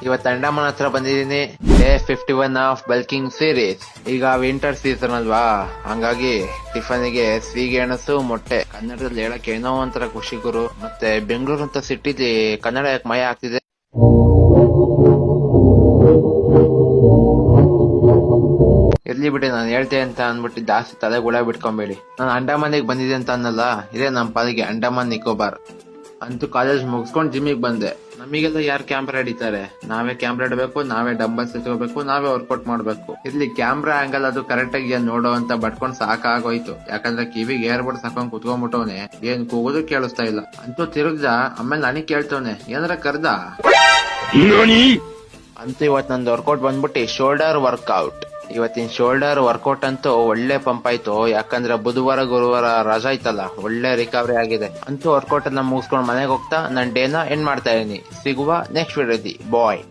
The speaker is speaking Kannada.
ಇವತ್ತು ಅಂಡಮಾನ್ ಹತ್ರ ಬಂದಿದ್ದೀನಿ. Day 51 of bulking series. ಈಗ ವಿಂಟರ್ ಸೀಸನ್ ಅಲ್ವಾ, ಹಂಗಾಗಿ ಟಿಫನ್ಗೆ ಸ್ವೀಗೆಣಸು ಮೊಟ್ಟೆ. ಕನ್ನಡದಲ್ಲಿ ಹೇಳಕ್ ಏನೋ ಒಂಥರ ಖುಷಿ ಗುರು. ಮತ್ತೆ ಬೆಂಗಳೂರು ಅಂತ ಸಿಟಿಲಿ ಕನ್ನಡ ಯಾಕೆ ಮಯ ಆಗ್ತಿದೆ. ಇರ್ಲಿ ಬಿಡಿ, ನಾನು ಹೇಳ್ತೆ ಅಂತ ಅಂದ್ಬಿಟ್ಟು ಜಾಸ್ತಿ ತಲೆ ಗುಳ ಬಿಟ್ಕೊಂಬೇಡಿ. ನಾನು ಅಂಡಮಾನಿಗೆ ಬಂದಿದೆ ಅಂತ ಅನ್ನಲ್ಲ, ಇದೇ ನಮ್ಮ ಪಾಲಿಗೆ ಅಂಡಮಾನ್ ನಿಕೋಬಾರ್. ಅಂತೂ ಕಾಲೇಜ್ ಮುಗಿಸ್ಕೊಂಡು ಜಿಮ್ಮಿಗೆ ಬಂದೆ. ನಮಗೆಲ್ಲ ಯಾರು ಕ್ಯಾಮ್ರಾ ಹಿಡಿತಾರೆ? ನಾವೇ ಕ್ಯಾಮ್ರಾ ಇಡಬೇಕು, ನಾವೇ ಡಂಬಲ್ಸ್ ಎತ್ಕೋಬೇಕು, ನಾವೇ ವರ್ಕೌಟ್ ಮಾಡ್ಬೇಕು. ಇಲ್ಲಿ ಕ್ಯಾಮ್ರಾ ಆಂಗಲ್ ಅದು ಕರೆಕ್ಟ್ ಆಗಿ ನೋಡೋ ಅಂತ ಬಟ್ಕೊಂಡ್ ಸಾಕಾಗೋಯ್ತು. ಯಾಕಂದ್ರೆ ಕಿವಿಗೆ ಏರ್ ಬಡ್ಸ್ ಹಾಕೊಂಡ್ ಕುತ್ಕೊಂಡ್ಬಿಟ್ಟವನೆ, ಏನ್ ಕೂಗೋದು ಕೇಳಿಸ್ತಾ ಇಲ್ಲ. ಅಂತೂ ತಿರುಗ್ದ, ಆಮೇಲೆ ನನಗ್ ಕೇಳ್ತವನೆ ಏನಾರ ಕರ್ದ. ಅಂತೂ ಇವತ್ ನಂದು ವರ್ಕೌಟ್ ಬಂದ್ಬಿಟ್ಟು ಶೋಲ್ಡರ್ ವರ್ಕೌಟ್. ಇವತ್ತಿನ ಶೋಲ್ಡರ್ ವರ್ಕೌಟ್ ಅಂತೂ ಒಳ್ಳೆ ಪಂಪ್ ಆಯ್ತು. ಯಾಕಂದ್ರೆ ಬುಧವಾರ ಗುರುವಾರ ರಜಾ ಐತಲ್ಲ, ಒಳ್ಳೆ ರಿಕವರಿ ಆಗಿದೆ. ಅಂತೂ ವರ್ಕೌಟ್ ಎಲ್ಲ ಮುಗಿಸ್ಕೊಂಡು ಮನೆಗೆ ಹೋಗ್ತಾ ನನ್ ಡೇನ ಎಂಡ್ ಮಾಡ್ತಾ ಇದೀನಿ. ಸಿಗುವ ನೆಕ್ಸ್ಟ್ ವಿಡಿಯೋದಿ. ಬಾಯ್.